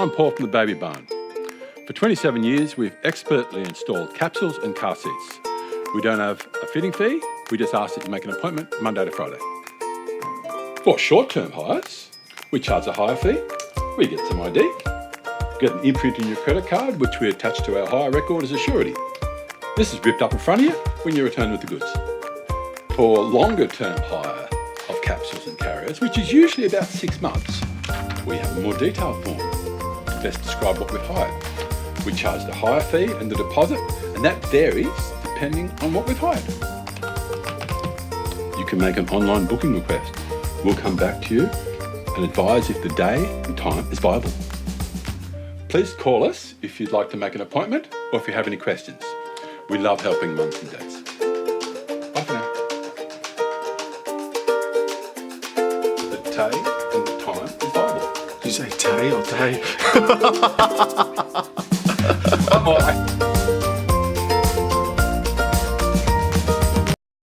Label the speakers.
Speaker 1: I'm Paul from the Baby Barn. For 27 years, we've expertly installed capsules and car seats. We don't have a fitting fee, we just ask that you make an appointment Monday to Friday. For short-term hires, we charge a hire fee, we get some ID, get an imprint in your credit card, which we attach to our hire record as a surety. This is ripped up in front of you when you return with the goods. For longer-term hire of capsules and carriers, which is usually about 6 months, we have a more detailed form to best describe what we've hired. We charge the hire fee and the deposit, and that varies depending on what we've hired. You can make an online booking request. We'll come back to you and advise if the day and time is viable. Please call us if you'd like to make an appointment or if you have any questions. We love helping mums and dads. Bye for now. The day and the time is viable.
Speaker 2: Did you say tay or day?
Speaker 1: Bye.